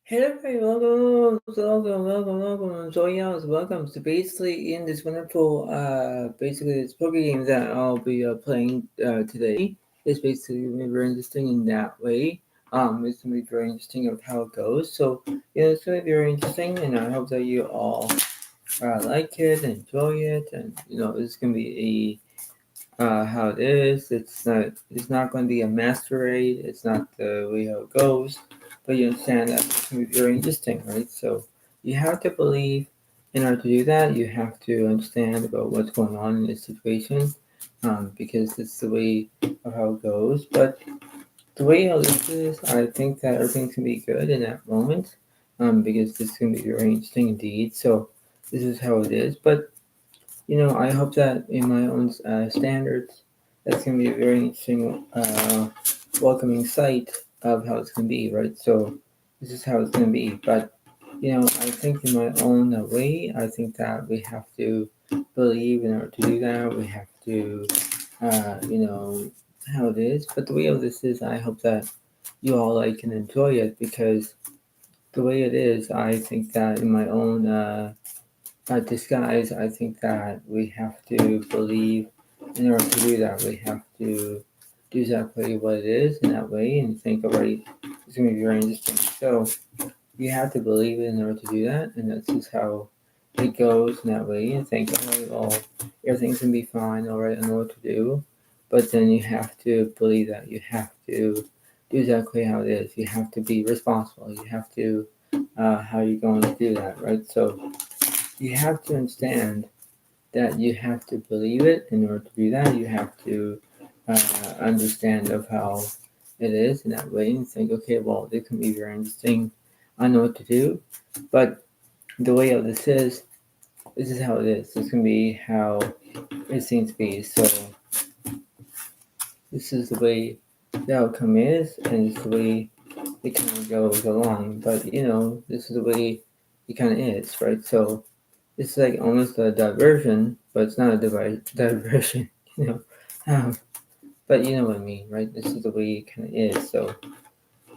Hello, everybody. Welcome. Zodiac, welcome. So basically, in this wonderful, basically this poker game that I'll be playing today is basically gonna be very interesting in that way. It's gonna be very interesting of how it goes. So yeah, it's gonna be very interesting, and I hope that you all like it, enjoy it, and it's gonna be how it is. It's not going to be a masquerade. It's not the way how it goes, but you understand that it's going to be very interesting, right? So you have to believe. In order to do that, you have to understand about what's going on in this situation, because it's the way of how it goes. But the way how this is, I think that everything's gonna be good in that moment, because this is gonna be very interesting indeed. So this is how it is, but I hope that in my own standards, that's going to be a very interesting, welcoming sight of how it's going to be, right? So this is how it's going to be. But, I think in my own way, I think that we have to believe in order to do that. We have to, how it is. But the way of this is, I hope that you all like and enjoy it because the way it is, I think that in my own disguise, I think that we have to believe in order to do that. We have to do exactly what it is in that way and think, all right, it's going to be very interesting. So you have to believe it in order to do that, and that's just how it goes in that way. And think, all right, well, everything's going to be fine, all right, I know what to do. But then you have to believe that. You have to do exactly how it is. You have to be responsible. You have to, how you're going to do that, right? So you have to understand that you have to believe it in order to do that. You have to understand of how it is in that way and think, okay, well, this can be very interesting. I know what to do, but the way of this is how it is. This can be how it seems to be. So this is the way the outcome is, and it's the way it kind of goes along. But this is the way it kind of is, right? So it's like almost a diversion, but it's not a diversion, you know. But you know what I mean, right? This is the way it kind of is. So,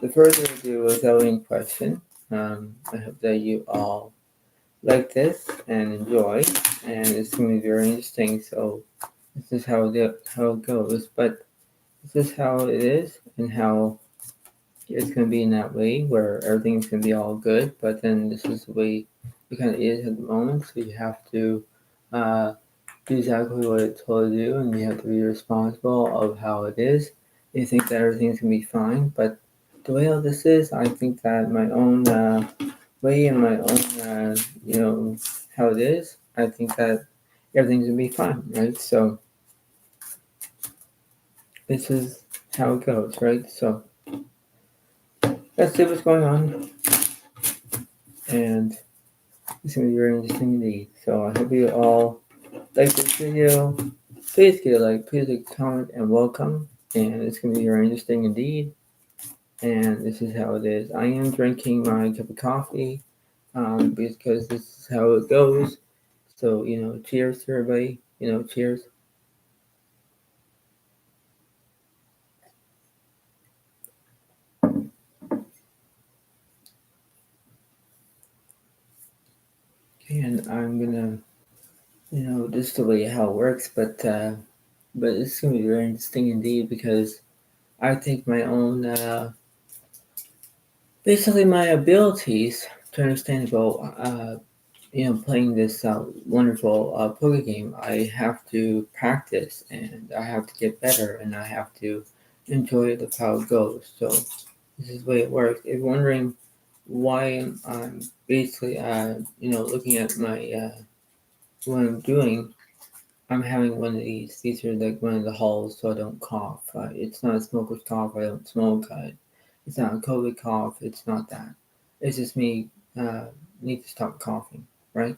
the further ado, without any question, I hope that you all like this and enjoy, and it's going to be very interesting. So, this is how it goes, but this is how it is, and how it's going to be in that way where everything's going to be all good, but then this is the way it kind of is at the moment. So you have to uh, do exactly what it's told to do, and you have to be responsible of how it is. You think that everything's going to be fine, but the way all this is, I think that my own way and my own, how it is, I think that everything's going to be fine, right? So this is how it goes, right? So let's see what's going on, and it's going to be very interesting indeed. So I hope you all like this video. Please give a like, please leave a comment, and welcome. And it's going to be very interesting indeed. And this is how it is. I am drinking my cup of coffee because this is how it goes. So, cheers to everybody. Cheers. And I'm going to, this is the way how it works. But it's going to be very interesting indeed because I think my own, basically my abilities to understand about playing this wonderful poker game, I have to practice and I have to get better and I have to enjoy the how it goes. So this is the way it works. If you're wondering why I'm basically, looking at my what I'm doing, I'm having one of these. These are like one of the halls, so I don't cough. It's not a smoker's cough. I don't smoke. It's not a COVID cough. It's not that. It's just me need to stop coughing, right?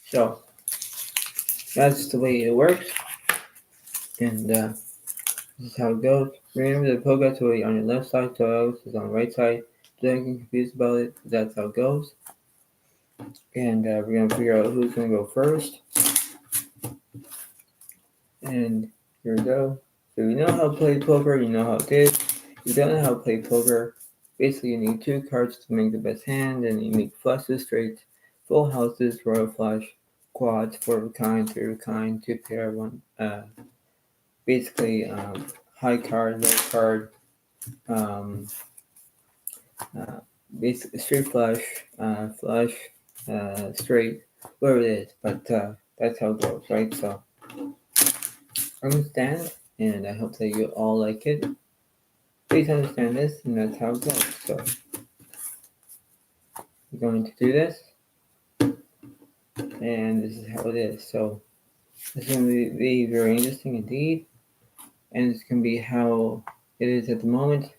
So that's the way it works, and this is how it goes. Remember the poker toy on your left side, toy is on the right side. Don't get confused about it. That's how it goes. And we're gonna figure out who's gonna go first. And here we go. So you know how to play poker. You know how it is. If you don't know how to play poker, basically you need 2 cards to make the best hand, and you need flushes, straight, full houses, royal flush, quads, 4 of a kind, 3 of a kind, 2 pair, 1, basically high card, low card, basically straight flush, flush, straight, whatever it is, but that's how it goes, right? So I understand, and I hope that you all like it. Please understand this, and that's how it goes. So we're going to do this, and this is how it is. So this is going to be very interesting indeed, and it's going to be how it is at the moment.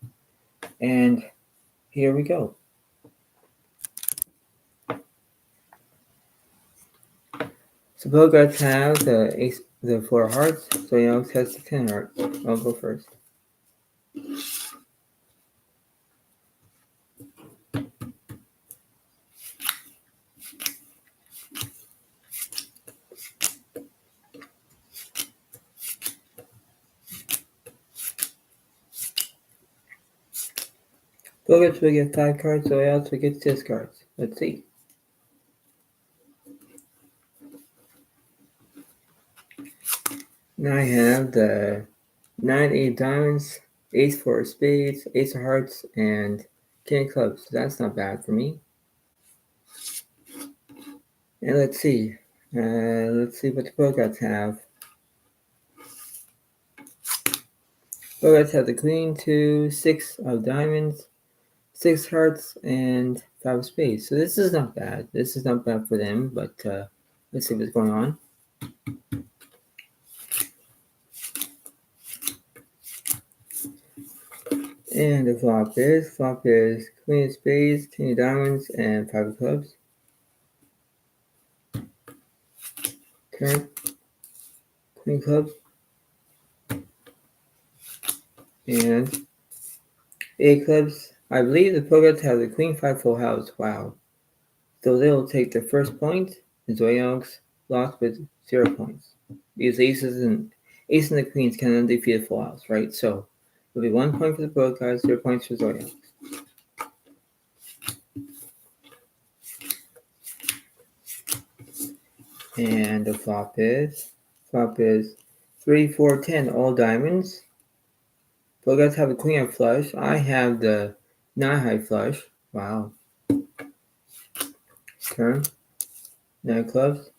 And here we go. So Bogarts have the 4 hearts, so Youngs has the 10 hearts. I'll go first. Bogarts will get 5 cards, so Youngs will get 6 cards. Let's see. Now I have the 9, 8 diamonds, Ace 4 spades, Ace of hearts, and King of clubs. So that's not bad for me. And let's see. Let's see what the Bogarts have. Bogarts have the queen, 2, 6 of diamonds, 6 hearts, and 5 of spades. So this is not bad. This is not bad for them, but let's see what's going on. And the flop is queen of spades, king of diamonds, and 5 of clubs. Turn, queen of clubs, and 8 clubs. I believe the Bogarts have the queen 5 full house. Wow. So they'll take the first point, and Zoyongs lost with 0 points. Because ace and the queens cannot defeat a full house, right? So it'll be 1 point for the Bogarts, 0 points for Zoyongs. And the flop is 3, 4, 10, all diamonds. Bogarts have the queen high flush. I have the 9 high flush. Wow. Turn, 9 clubs.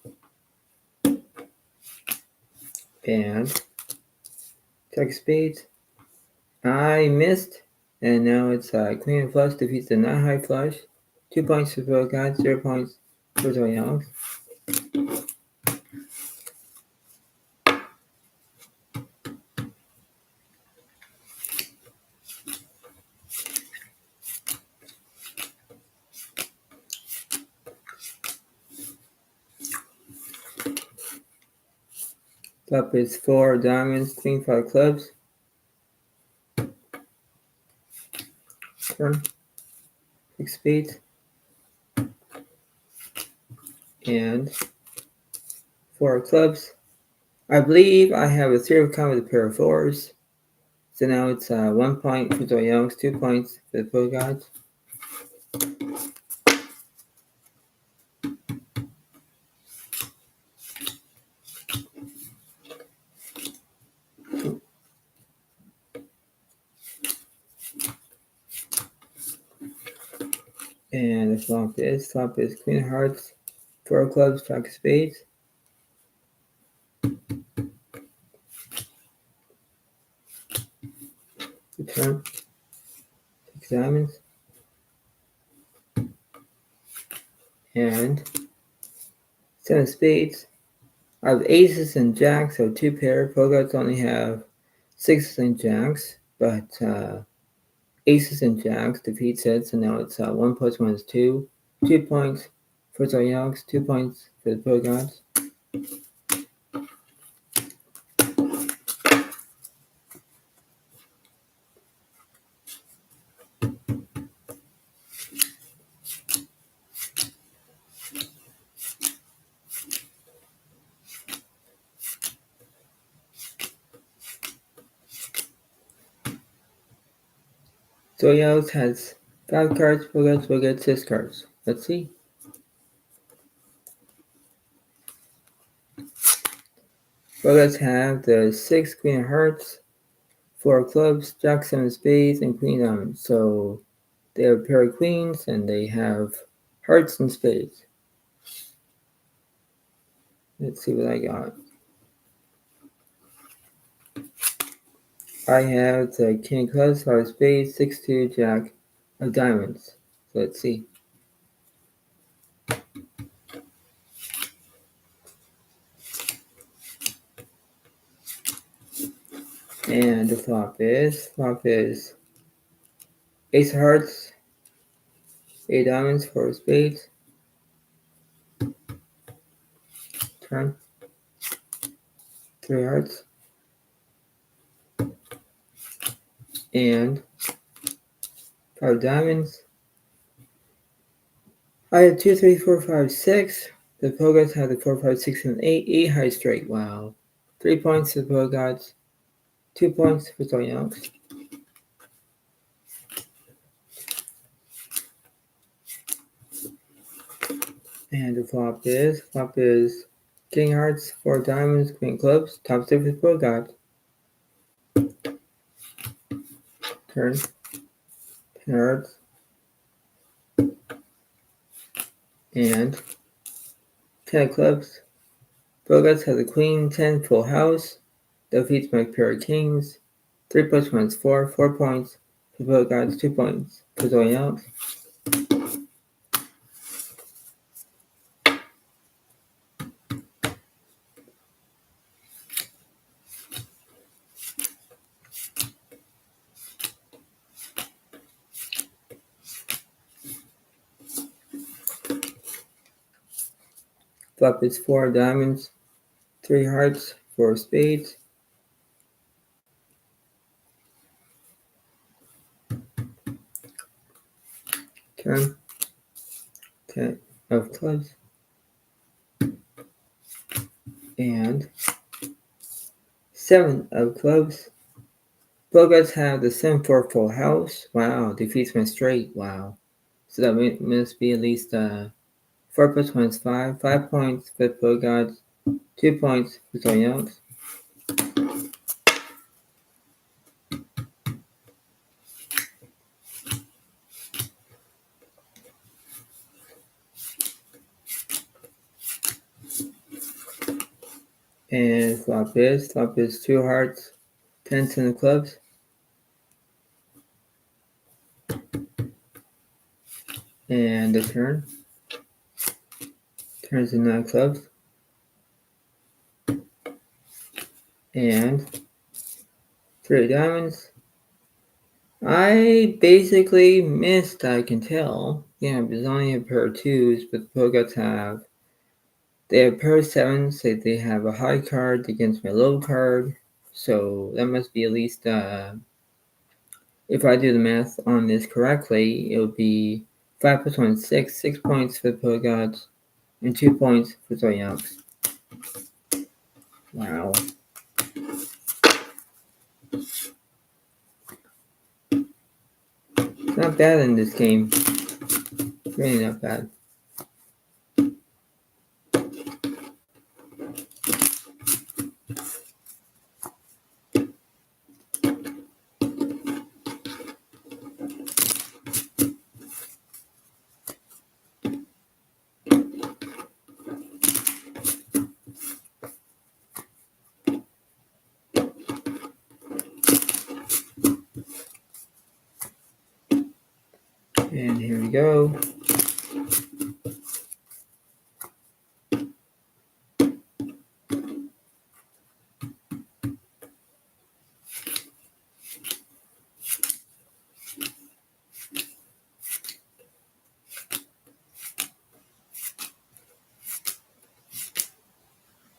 And check spades. I missed, and now it's queen of flush defeats the 9 high flush. 2 points for Bogarts, 0 points for Zoyongs. Flop is 4 diamonds, queen 5 clubs. Turn, 6 spades. And 4 clubs. I believe I have a 3 of a kind with a pair of 4s. So now it's 1 point for Zoyongs, 2 points for the Bogarts. And the flop is queen of hearts, 4 of clubs, 5 of spades. Return, 6 diamonds. And 7 of spades. I have aces and jacks, so 2 pair. Bogarts only have 6s and jacks, but aces and jacks defeats it, so now it's 1 plus 1 is 2. 2 points for Zoyongs, 2 points for the Bogarts. Zoyongs has 5 cards, progress will get 6 cards. Let's see. Progress have the 6 queen of hearts, 4 clubs, jack 7 spades, and queen diamonds. So they have a pair of queens and they have hearts and spades. Let's see what I got. I have the king of clubs, 5 of spades, 6-2, jack of diamonds. So let's see. And the flop is ace of hearts, 8 diamonds, 4 of spades. Turn. 3 hearts. And 5 diamonds. I have 2, 3, 4, 5, 6. The Pogots have the 4, 5, 6, and 8. 8 high straight. Wow. 3 points to the Pogots. 2 points for Zodiac. And the flop is king hearts, 4 diamonds, queen clubs, top 6 for the Pogots. Turn. 10 hearts. And 10 clubs. Pogots have the queen, 10 full house. Defeats my pair of kings. 3 plus 1 is 4. 4 points for Pogots, 2 points for Zodiac. Flop is 4 diamonds, 3 hearts, 4 spades. Turn. 10 of clubs. And 7 of clubs. Pogots have the 7-4 full house. Wow, defeats my straight. Wow. So that must be at least 4 plus 1 is 5. 5 points for Pogots, 2 points for Zodiac. And flop is 2 hearts, 10 of clubs. And the turn. Turns to 9 clubs. And 3 diamonds. I basically missed, I can tell. Yeah, there's only a pair of 2s, but the Pogots have a pair of 7s, so they have a high card against my low card. So that must be at least, if I do the math on this correctly, it would be 5 plus 1 is 6. 6 points for the Pogots, and 2 points for Zodiac. Wow. Not bad in this game. Really not bad. And here we go.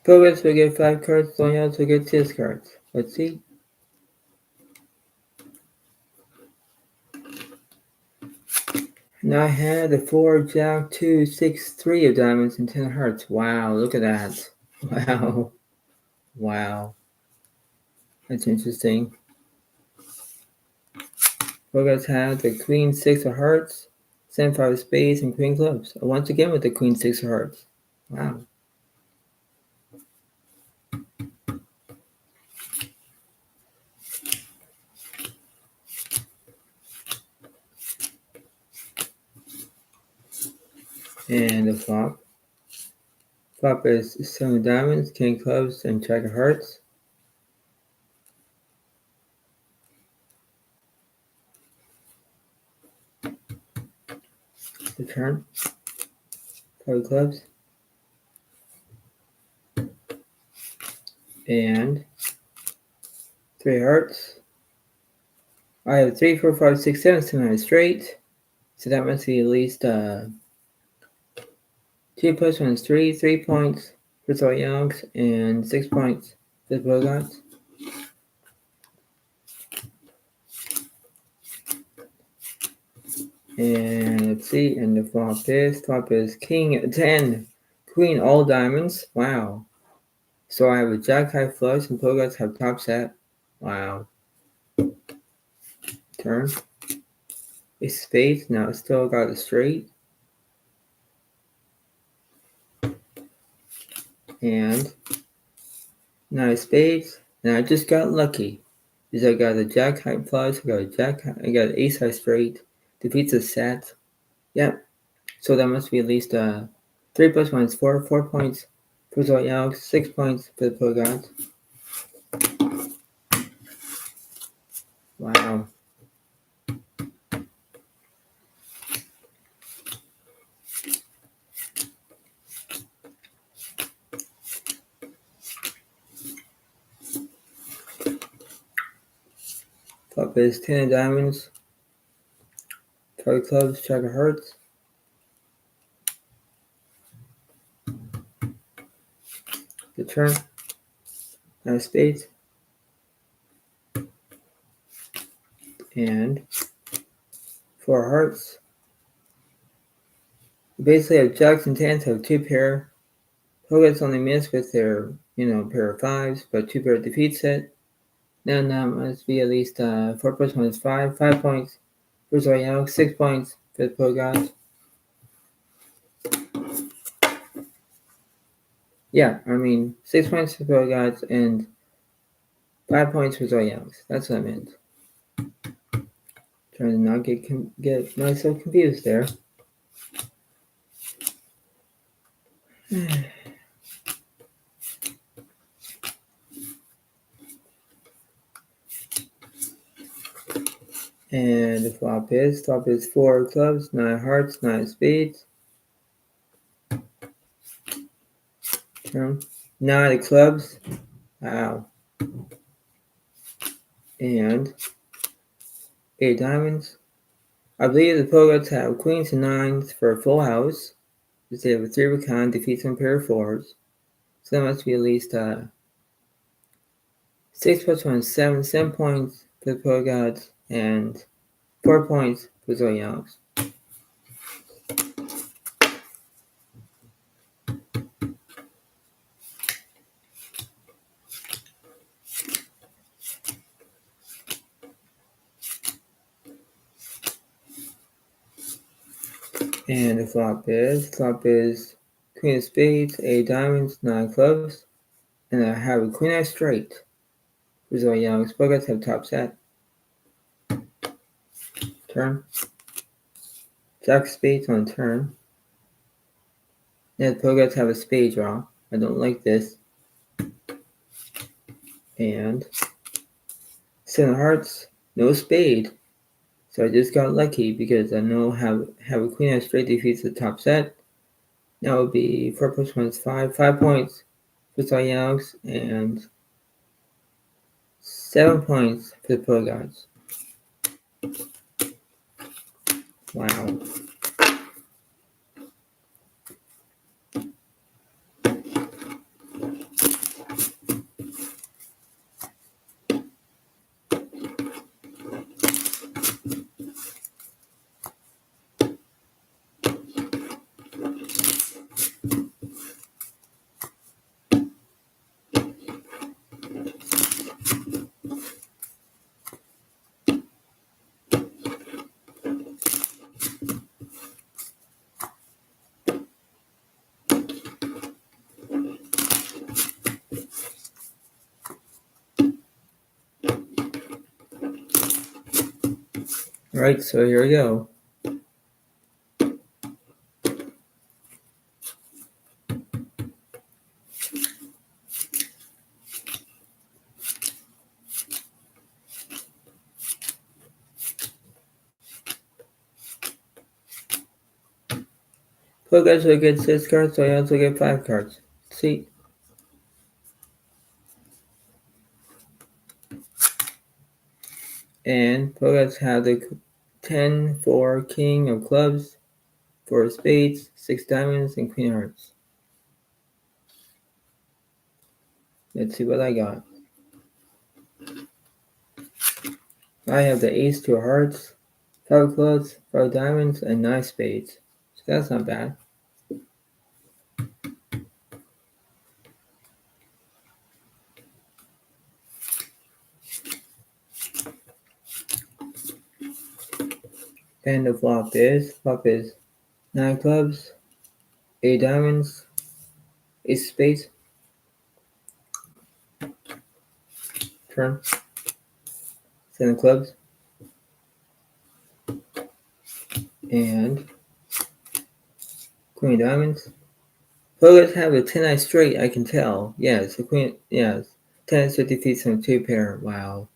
Pogots will get 5 cards, Zodiac will get 6 cards. Let's see. Now I had the 4, Jack, 2, 6, 3 of diamonds, and 10 hearts. Wow, look at that. Wow. Wow. That's interesting. Progress have the Queen Six of Hearts, 7-5 of Spades, and Queen Clubs. Once again with the Queen Six of Hearts. Wow. And the flop. Flop is 7 of Diamonds, King Clubs, and Jack of Hearts. The turn. 5 of Clubs. And 3 Hearts. I have 3, 4, 5, 6, 7, 7 straight. So that must be at least 2 plus 1 is 3, 3 points for Zoe Youngs, and 6 points for the Bogots. And let's see, and the flop is King 10, Queen all diamonds. Wow. So I have a Jack high flush and Bogots have top set. Wow. Turn. A spade, now it's still got a straight. And now a spades. And I just got lucky. Because I got a Jack high flush, I got an ace high straight. Defeats a set. Yep. So that must be at least 3 plus 1 is 4. 4 points for Zoe Alex, 6 points for the Bogots. Wow. Flop is 10 of diamonds, 5 of clubs, Jack of hearts. The turn, 9 of spades, and 4 hearts. Basically, have jacks and tens have 2 pair. Bogots only miss with their, pair of 5s, but 2 pair defeats it. Then must be at least 4 plus 1 is 5. 5 points for Zoe Alex, 6 points for the Bogots. Yeah, 6 points for Bogots and 5 points for Zoe Alex. That's what I meant. Trying to not get myself confused there. And the flop is 4 clubs, 9 hearts, 9 spades. Turn, 9 clubs. Wow. And 8 diamonds. I believe the Bogots have queens and 9s for a full house. Because they have a 3 of a kind, defeats one pair of 4s. So that must be at least 6 plus 1 is 7. 7 points for the Bogots and 4 points for Zoe Alex. And the flop is queen of spades, 8 diamonds, 9 clubs, and I have a queen eye straight. For Zoe Young's Bogots have top set. Turn. Jack of spades on turn. Now the Bogots have a spade draw. I don't like this. And 7 of hearts, no spade. So I just got lucky because I know have a queen eye straight defeats the top set. That would be 4 plus 1 is 5. 5 points for Zoe Young's and 7 points for the Bogots. Wow. Alright, so here we go. Pro guys will get 6 cards, so I also get 5 cards. See? And pro guys have the 10, 4, king of clubs, 4 of spades, 6 diamonds, and queen of hearts. Let's see what I got. I have the ace, 2 of hearts, 5 of clubs, 5 of diamonds, and 9 spades. So that's not bad. And the flop is 9 clubs, 8 diamonds, ace of spades. Turn. 7 clubs. And queen of diamonds. Players have a 10-eye straight, I can tell. Yes, the queen, yes. 10 defeats from 2 pair. Wow.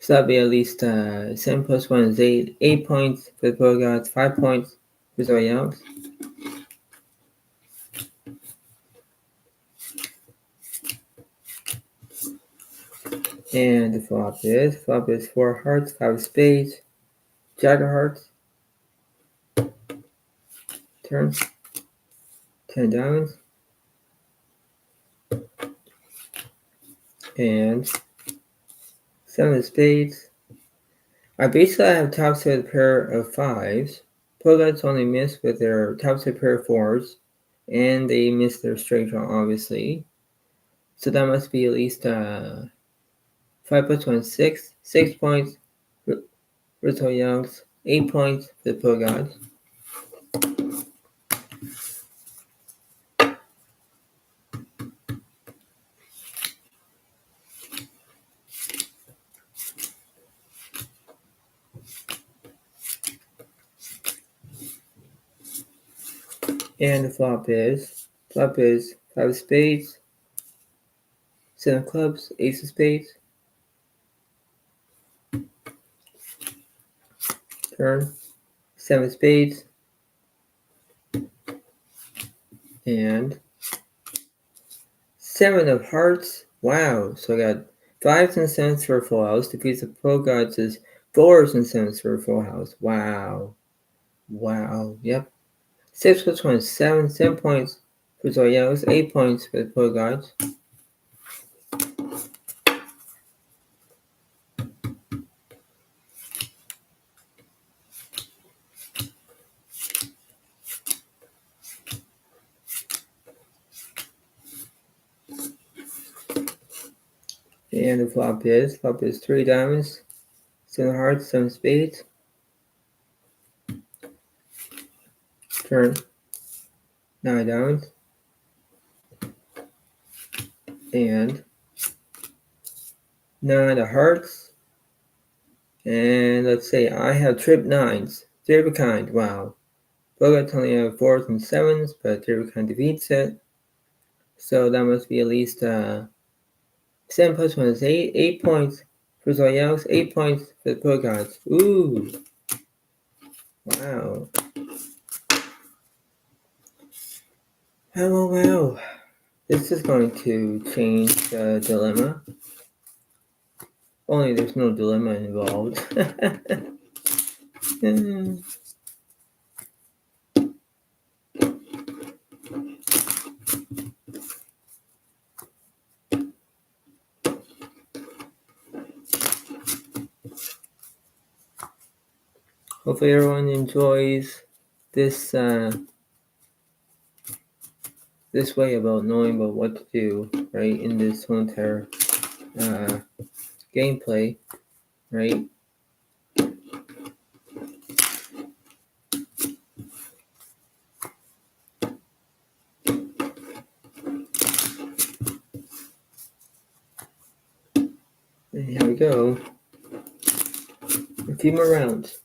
So that'd be at least 7 plus 1 is 8. 8 points for the pro gods, 5 points for Zodiac. And the flop is 4 hearts, 5 spades, jack of hearts. Turn. 10 diamonds. And 7 of spades. I basically have topside pair of 5s. Pro gods only miss with their topside pair of 4s. And they miss their straight draw, obviously. So that must be at least 5 plus 1 is 6. 6 points for Young's. 8 points for the pro gods. And the flop is 5 of spades, 7 of clubs, ace of spades. Turn. 7 of spades. And 7 of hearts. Wow. So I got 5s and 7s for a full house. Defeats the pro gods is 4s and 7s for a full house. Wow. Wow. Yep. 6 plus 1 is 7. 7 points for Zoya's. 8 points for the pro gods. And the flop is 3 diamonds, 7 hearts, 7 spades. Turn. 9 diamonds. And 9 of hearts. And let's say I have trip 9s. 3 of a kind. Wow. Bogarts only have 4s and 7s, but 3 of a kind defeats it. So that must be at least 7 plus 1 is 8. 8 points for Zoya's. 8 points for the Bogarts. Ooh. Wow. Wow. This is going to change the dilemma. Only there's no dilemma involved. Hopefully everyone enjoys this this way about knowing about what to do, right, in this whole entire gameplay, right? And here we go. few more rounds.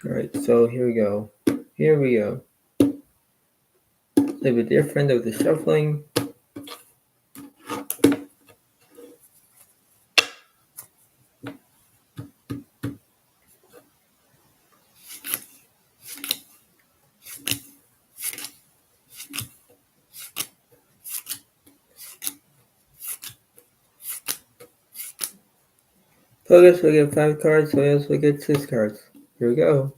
Alright, so here we go. A little bit different of the shuffling. Focus will get 5 cards, so else will get 6 cards. Here we go.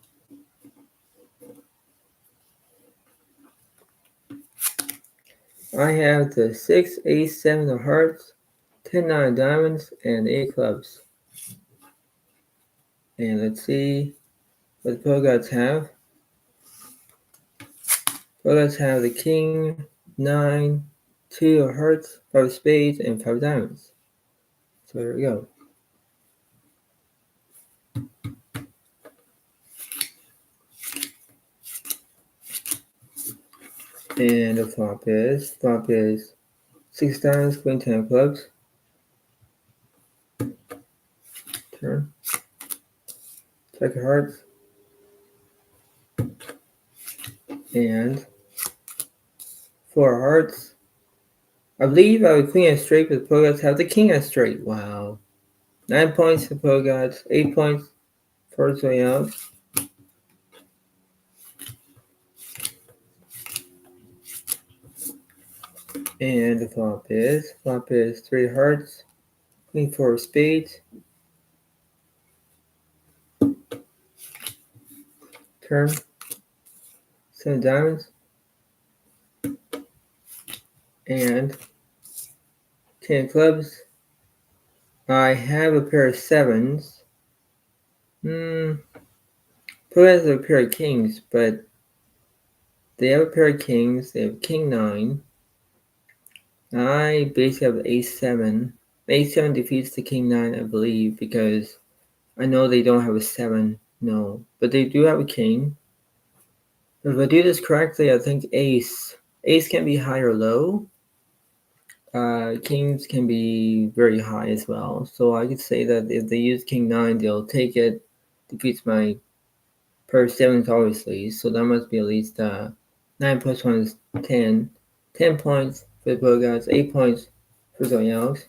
I have the 6, Ace, 7 of hearts, 10, 9 diamonds, and 8 clubs. And let's see what the Pro Gods have. Pro Gods have the King, 9, 2 of hearts, 5 of spades, and 5 diamonds. So here we go. And the flop is 6 diamonds, Queen, 10 of clubs. Turn. Jack of hearts. And 4 of hearts. I believe I would Queen as straight, but the Pro Gods have the King as straight. Wow. 9 points for the Pro Gods, 8 points for Zodiac. And the flop is 3 hearts, Queen, 4 of spades. Turn. 7 diamonds. And 10 clubs. I have a pair of 7s. Probably has a pair of kings, but they have a pair of kings. They have King 9. I basically have Ace 7. Ace 7 defeats the King 9, I believe, because I know they don't have a 7. No, but they do have a king. If I do this correctly, I think Ace can be high or low. Kings can be very high as well. So I could say that if they use King 9, they'll take it. Defeats my pair of 7s, obviously. So that must be at least 9 plus 1 is 10. 10 points for the Pro Gods, 8 points for Zodiac.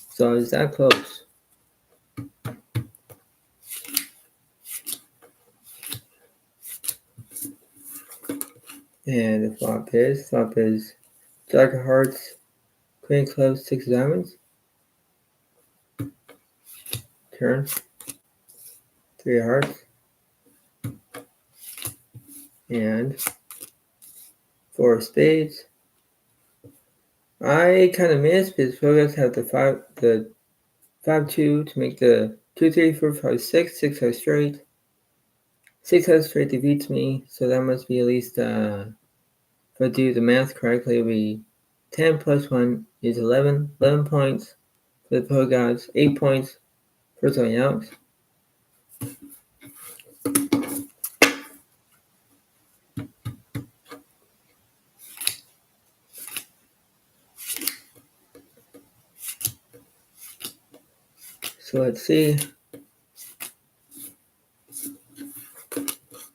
So it's that close. And the flop is Jack of hearts, Queen of clubs, 6 diamonds. Turn. 3 of hearts. And 4 of spades. I kind of missed because Pro Gods have the 5-2 to make the 2, 3, 4, 5, 6. 6 out straight. 6 out straight defeats me, so that must be at least, if I do the math correctly, it'll be 10 plus 1 is 11. 11 points for the Pro Gods, 8 points for Zodiac. So let's see.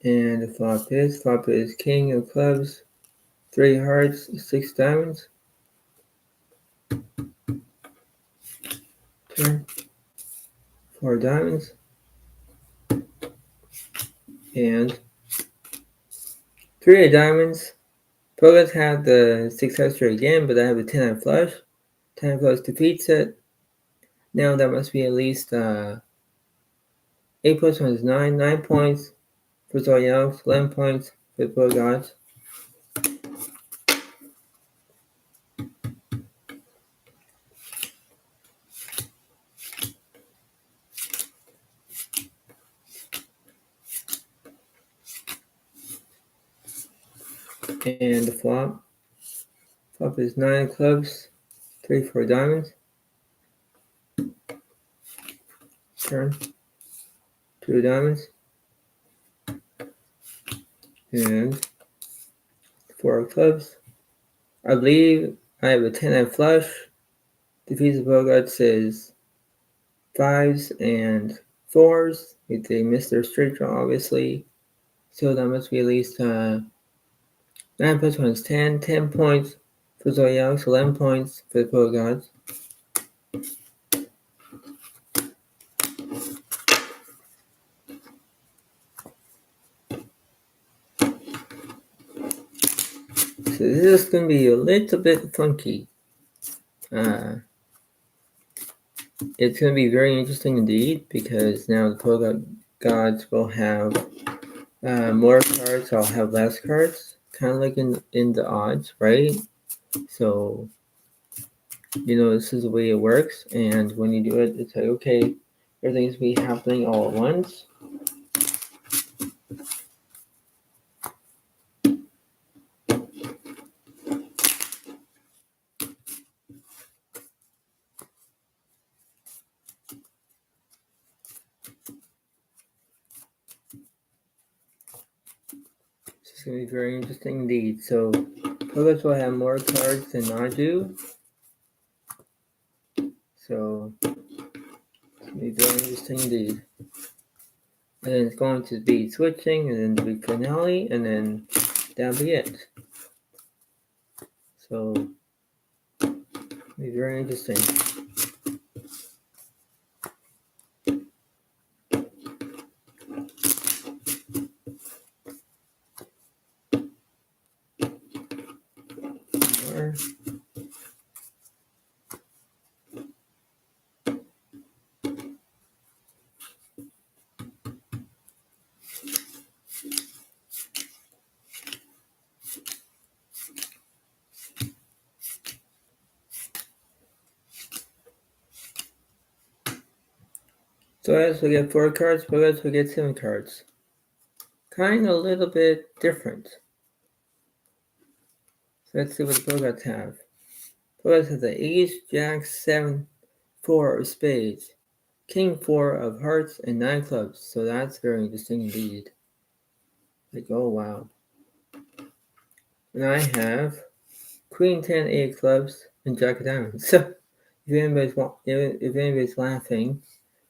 And the flop is King of clubs, 3 hearts, 6 diamonds. Turn. 4 diamonds. And 3 of diamonds. Pro Gods have the 6 out straight again, but I have a 10 out flush. 10 out flush defeats it. Now that must be at least 8 plus 1 is 9. 9 points for Zodiac, 11 points for the Pro Gods. And the flop. Flop is 9 clubs, 3, 4 diamonds. Turn. 2 diamonds. And 4 clubs. I believe I have a 10-9 flush. Defeats the Bogart says 5s and 4s. They missed their straight draw, obviously. So that must be at least 9 plus 1 is 10. 10 points for Zodiac, 11 points for the Bogarts. So this is going to be a little bit funky. It's going to be very interesting indeed, because now the Polka gods will have more cards, I'll have less cards, kind of like in the odds, right? So, this is the way it works, and when you do it, it's like, okay, everything's be happening all at once. It's going to be very interesting indeed. So, Polkas will have more cards than I do. So, it's going to be very interesting indeed. And then it's going to be switching, and then the big finale, and then that'll be it. So, it'll be very interesting. So as we get 4 cards, but as we get 7 cards. Kind of a little bit different. So let's see what the Bogarts have. Bogarts have the Ace, Jack, 7, 4 of spades, King 4 of hearts, and 9 clubs. So that's very interesting indeed. Like, oh wow. And I have Queen 10, 8 clubs, and Jack of diamonds. So if anybody's laughing,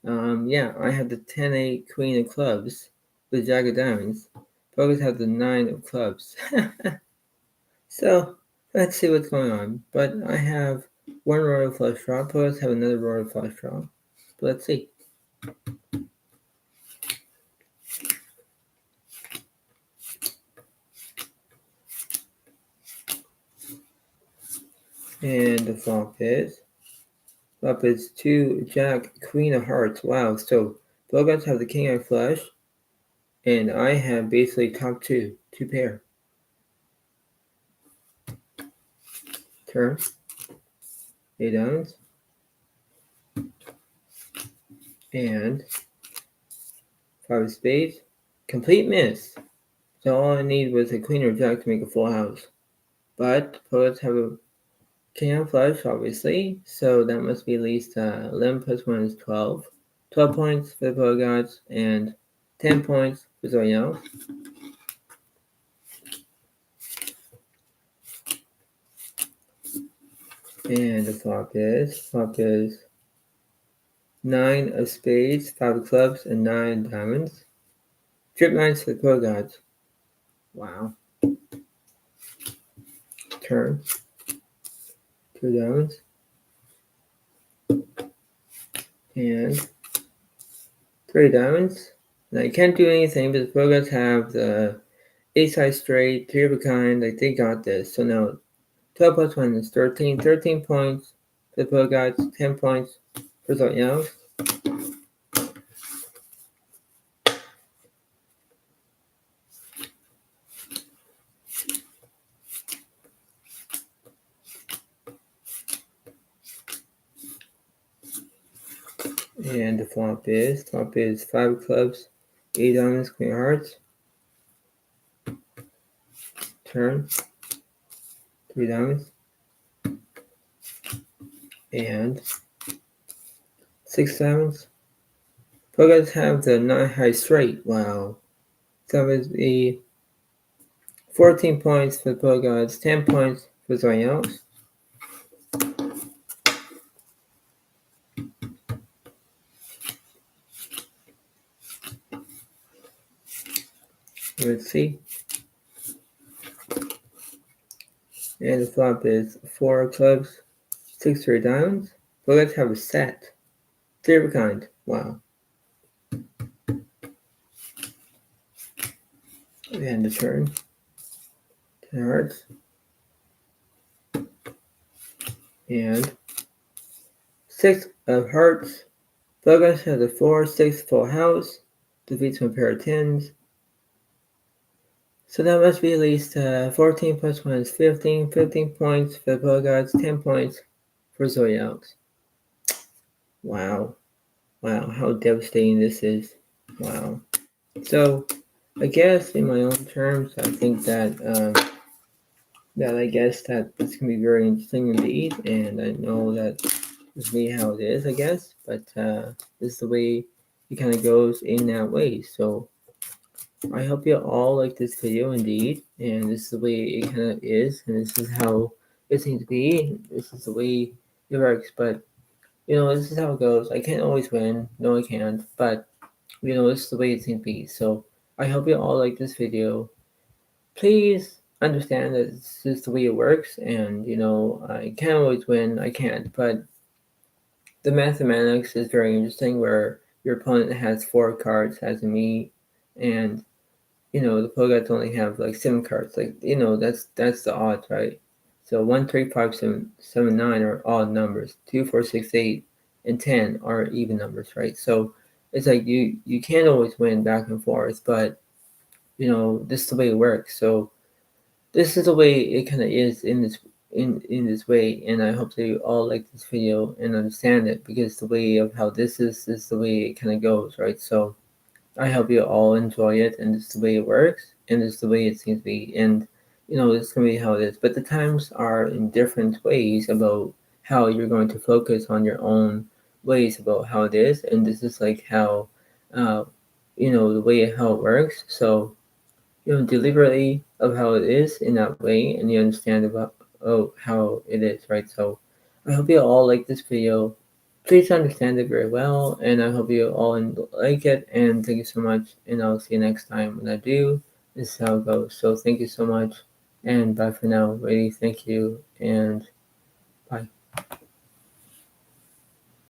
yeah, I have the 10, 8 Queen of clubs with Jack of diamonds. Bogarts have the 9 of clubs. So let's see what's going on. But I have one royal flush draw. Bogarts have another royal flush draw. But let's see. And the flop is 2 Jack, Queen of hearts. Wow. So Bogarts have the King of flush, and I have basically top 2 pair. Turn. 8 diamonds. And 5 of spades. Complete miss. So all I need was a Queen or Jack to make a full house. But Bogarts have a King of flush, obviously. So that must be at least 11 plus 1 is 12. 12 points for the Bogarts and 10 points for Zodiac. And the flop is 9 of spades, 5 of clubs, and 9 diamonds. Trip 9s for the Bogarts. Wow. Turn. 2 diamonds. And 3 diamonds. Now you can't do anything, but the Bogarts have the ace-high straight, 3 of a kind. Like, they got this. So now 12 plus 1 is 13. 13 points for the Bogarts, 10 points for Zodiac. And the flop is 5 clubs, 8 diamonds, Queen of hearts. turn, 3 diamonds, and 6 diamonds. Pokeguns have the 9 high straight. Wow. So it's the 14 points for the Pokeguns, 10 points for Zodiacs. Let's see. And the flop is 4 clubs, 6 3 diamonds. Pokeguns have a set. 3 of a kind. Wow. And the turn. 10 hearts. And 6 of hearts. Pokeguns have the 4 6 full house. Defeats one pair of 10s. So that must be at least 14 plus 1 is 15. 15 points for the Pokeguns, 10 points for Zodiacs. Wow. Wow, how devastating this is. Wow. So, I guess in my own terms, I think that I guess that it's gonna be very interesting indeed, and I know that this may be how it is, I guess, but this is the way it kind of goes in that way. So, I hope you all like this video indeed, and this is the way it kind of is, and this is how it seems to be. This is the way it works, but this is how it goes. I can't always win. No, I can't. But, this is the way it seems to be. So, I hope you all like this video. Please understand that it's just the way it works. And, I can't always win. I can't. But the mathematics is very interesting where your opponent has 4 cards, as in me. And, the Pokeguns only have like 7 cards. Like, that's the odds, right? So 1, 3, 5, 7, 7, 9 are odd numbers. 2, 4, 6, 8, and 10 are even numbers, right? So it's like you can't always win back and forth, but this is the way it works. So this is the way it kind of is in this way, and I hope that you all like this video and understand it, because the way of how this is the way it kind of goes, right? So I hope you all enjoy it, and this is the way it works, and this is the way it seems to be, and this is gonna be how it is. But the times are in different ways about how you're going to focus on your own ways about how it is, and this is like how, the way how it works. So deliberately of how it is in that way, and you understand about how it is, right? So I hope you all like this video. Please understand it very well, and I hope you all like it, and thank you so much, and I'll see you next time when I do. This is how it goes. So thank you so much, and bye for now. Really, thank you, and